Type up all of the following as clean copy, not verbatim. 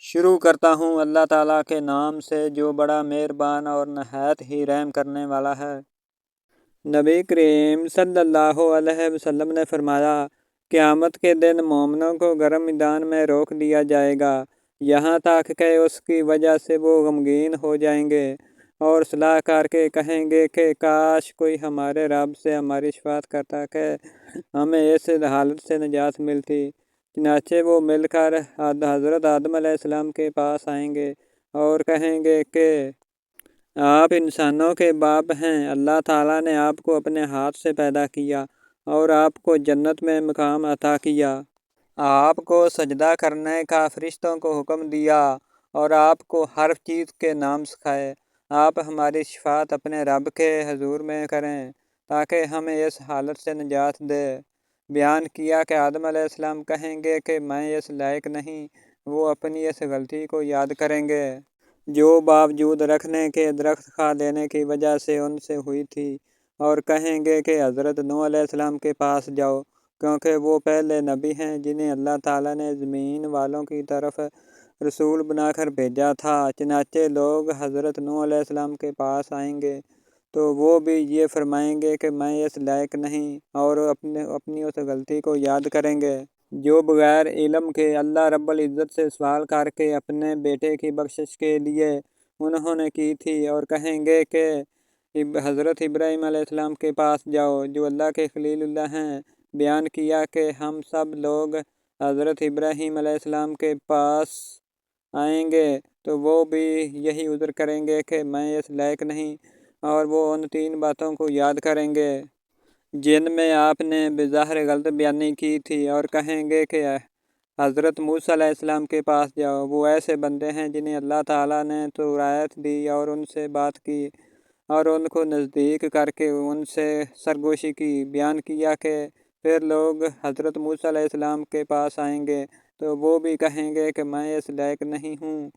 شروع کرتا ہوں اللہ تعالیٰ کے نام سے جو بڑا مہربان اور نہایت ہی رحم کرنے والا ہے۔ نبی کریم صلی اللہ علیہ وسلم نے فرمایا، قیامت کے دن مومنوں کو گرم میدان میں روک دیا جائے گا یہاں تک کہ اس کی وجہ سے وہ غمگین ہو جائیں گے اور صلاح کر کے کہیں گے کہ کاش کوئی ہمارے رب سے ہماری شفاعت کرتا کہ ہمیں اس حالت سے نجات ملتی۔ چنانچہ وہ مل کر حضرت آدم علیہ السلام کے پاس آئیں گے اور کہیں گے کہ آپ انسانوں کے باپ ہیں، اللہ تعالیٰ نے آپ کو اپنے ہاتھ سے پیدا کیا اور آپ کو جنت میں مقام عطا کیا۔ آپ کو سجدہ کرنے کا فرشتوں کو حکم دیا اور آپ کو ہر چیز کے نام سکھائے۔ آپ ہماری شفاعت اپنے رب کے حضور میں کریں تاکہ ہمیں اس حالت سے نجات دے۔ بیان کیا کہ آدم علیہ السلام کہیں گے کہ میں اس لائق نہیں۔ وہ اپنی اس غلطی کو یاد کریں گے جو باوجود رکھنے کے درخت کھا لینے کی وجہ سے ان سے ہوئی تھی اور کہیں گے کہ حضرت نوح علیہ السلام کے پاس جاؤ کیونکہ وہ پہلے نبی ہیں جنہیں اللہ تعالیٰ نے زمین والوں کی طرف رسول بنا کر بھیجا تھا۔ چنانچہ لوگ حضرت نوح علیہ السلام کے پاس آئیں گے تو وہ بھی یہ فرمائیں گے کہ میں اس لائق نہیں اور اپنی اس غلطی کو یاد کریں گے جو بغیر علم کے اللہ رب العزت سے سوال کر کے اپنے بیٹے کی بخشش کے لیے انہوں نے کی تھی اور کہیں گے کہ حضرت ابراہیم علیہ السلام کے پاس جاؤ جو اللہ کے خلیل اللہ ہیں۔ بیان کیا کہ ہم سب لوگ حضرت ابراہیم علیہ السلام کے پاس آئیں گے تو وہ بھی یہی عذر کریں گے کہ میں اس لائق نہیں اور وہ ان 3 باتوں کو یاد کریں گے جن میں آپ نے بظاہر غلط بیانی کی تھی اور کہیں گے کہ حضرت موسیٰ علیہ السلام کے پاس جاؤ، وہ ایسے بندے ہیں جنہیں اللہ تعالیٰ نے تورات دی اور ان سے بات کی اور ان کو نزدیک کر کے ان سے سرگوشی کی۔ بیان کیا کہ پھر لوگ حضرت موسیٰ علیہ السلام کے پاس آئیں گے تو وہ بھی کہیں گے کہ میں اس لائق نہیں ہوں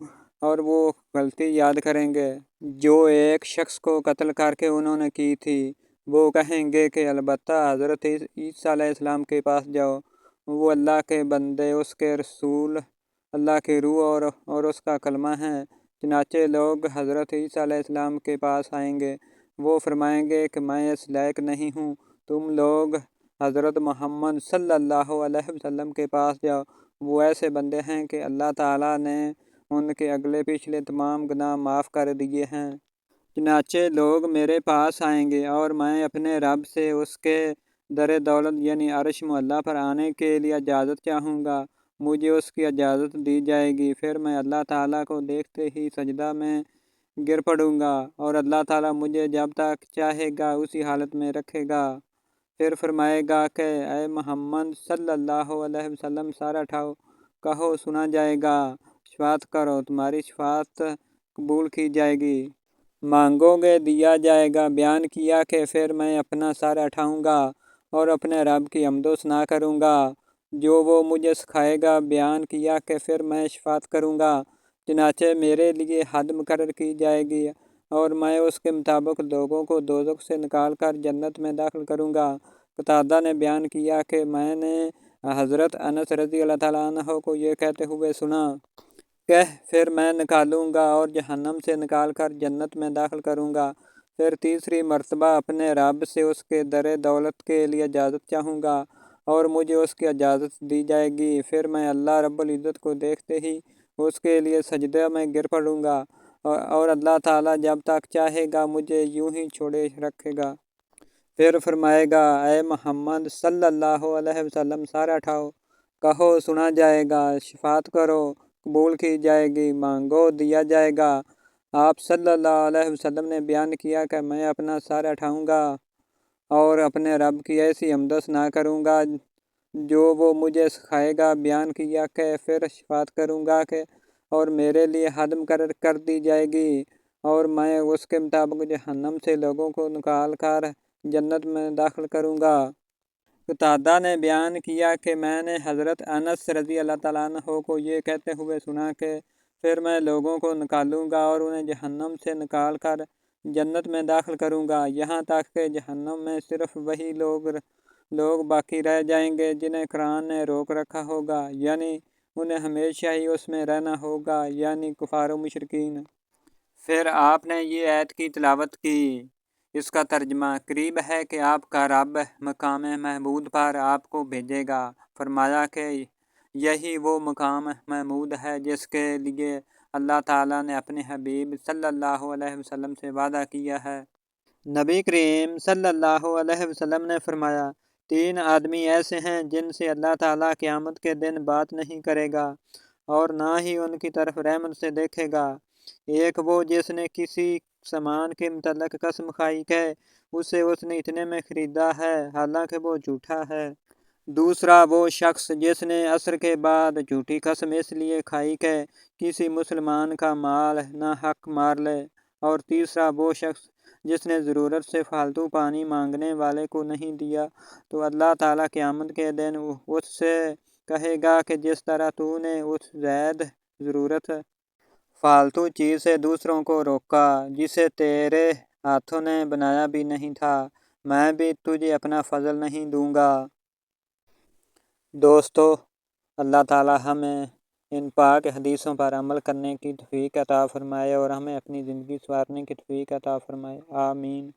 اور وہ غلطی یاد کریں گے جو ایک شخص کو قتل کر کے انہوں نے کی تھی۔ وہ کہیں گے کہ البتہ حضرت عیسیٰ علیہ السلام کے پاس جاؤ، وہ اللہ کے بندے، اس کے رسول، اللہ کی روح اور اس کا کلمہ ہیں۔ چنانچہ لوگ حضرت عیسیٰ علیہ السلام کے پاس آئیں گے، وہ فرمائیں گے کہ میں اس لائق نہیں ہوں، تم لوگ حضرت محمد صلی اللہ علیہ وسلم کے پاس جاؤ، وہ ایسے بندے ہیں کہ اللہ تعالیٰ نے ان کے اگلے پچھلے تمام گناہ معاف کر دیے ہیں۔ چنانچہ لوگ میرے پاس آئیں گے اور میں اپنے رب سے اس کے در دولت یعنی عرش معلیٰ پر آنے کے لیے اجازت چاہوں گا، مجھے اس کی اجازت دی جائے گی، پھر میں اللہ تعالیٰ کو دیکھتے ہی سجدہ میں گر پڑوں گا اور اللہ تعالیٰ مجھے جب تک چاہے گا اسی حالت میں رکھے گا۔ پھر فرمائے گا کہ اے محمد صلی اللہ علیہ وسلم سر اٹھاؤ، کہو سنا جائے گا، شفاعت کرو تمہاری شفاعت قبول کی جائے گی، مانگو گے دیا جائے گا۔ بیان کیا کہ پھر میں اپنا سر اٹھاؤں گا اور اپنے رب کی حمد و ثنا کروں گا جو وہ مجھے سکھائے گا۔ بیان کیا کہ پھر میں شفاعت کروں گا، چنانچہ میرے لیے حد مقرر کی جائے گی اور میں اس کے مطابق لوگوں کو دوزخ سے نکال کر جنت میں داخل کروں گا۔ قتادہ نے بیان کیا کہ میں نے حضرت انس رضی اللہ تعالیٰ عنہ کو یہ کہتے ہوئے سنا کہ پھر میں نکالوں گا اور جہنم سے نکال کر جنت میں داخل کروں گا، پھر تیسری مرتبہ اپنے رب سے اس کے در دولت کے لیے اجازت چاہوں گا اور مجھے اس کی اجازت دی جائے گی، پھر میں اللہ رب العزت کو دیکھتے ہی اس کے لیے سجدہ میں گر پڑوں گا اور اللہ تعالیٰ جب تک چاہے گا مجھے یوں ہی چھوڑے رکھے گا۔ پھر فرمائے گا اے محمد صلی اللہ علیہ وسلم سر اٹھاؤ، کہو سنا جائے گا، شفاعت کرو قبول کی جائے گی، مانگو دیا جائے گا۔ آپ صلی اللہ علیہ وسلم نے بیان کیا کہ میں اپنا سر اٹھاؤں گا اور اپنے رب کی ایسی حمد و ثنا کروں گا جو وہ مجھے سکھائے گا۔ بیان کیا کہ پھر شفاعت کروں گا کہ اور میرے لیے حد مقرر کر دی جائے گی اور میں اس کے مطابق جہنم سے لوگوں کو نکال کر جنت میں داخل کروں گا۔ قتادہ نے بیان کیا کہ میں نے حضرت انس رضی اللہ تعالیٰ عنہ کو یہ کہتے ہوئے سنا کہ پھر میں لوگوں کو نکالوں گا اور انہیں جہنم سے نکال کر جنت میں داخل کروں گا، یہاں تک کہ جہنم میں صرف وہی لوگ باقی رہ جائیں گے جنہیں قرآن نے روک رکھا ہوگا، یعنی انہیں ہمیشہ ہی اس میں رہنا ہوگا، یعنی کفار و مشرکین۔ پھر آپ نے یہ آیت کی تلاوت کی۔ اس کا ترجمہ: قریب ہے کہ آپ کا رب مقام محمود پر آپ کو بھیجے گا۔ فرمایا کہ یہی وہ مقام محمود ہے جس کے لیے اللہ تعالیٰ نے اپنے حبیب صلی اللہ علیہ وسلم سے وعدہ کیا ہے۔ نبی کریم صلی اللہ علیہ وسلم نے فرمایا، 3 آدمی ایسے ہیں جن سے اللہ تعالیٰ قیامت کے دن بات نہیں کرے گا اور نہ ہی ان کی طرف رحمت سے دیکھے گا۔ ایک وہ جس نے کسی سامان کے متعلق قسم کھائی کہ اسے اس نے اتنے میں خریدا ہے حالانکہ وہ جھوٹا ہے۔ دوسرا وہ شخص جس نے عصر کے بعد جھوٹی قسم اس لیے کھائی کہ کسی مسلمان کا مال ناحق مار لے۔ اور تیسرا وہ شخص جس نے ضرورت سے فالتو پانی مانگنے والے کو نہیں دیا، تو اللہ تعالیٰ قیامت کے دن اس سے کہے گا کہ جس طرح تو نے اس زائد ضرورت فالتو چیز سے دوسروں کو روکا جسے تیرے ہاتھوں نے بنایا بھی نہیں تھا، میں بھی تجھے اپنا فضل نہیں دوں گا۔ دوستو، اللہ تعالیٰ ہمیں ان پاک حدیثوں پر عمل کرنے کی توفیق عطا فرمائے اور ہمیں اپنی زندگی سنوارنے کی توفیق عطا فرمائے۔ آمین۔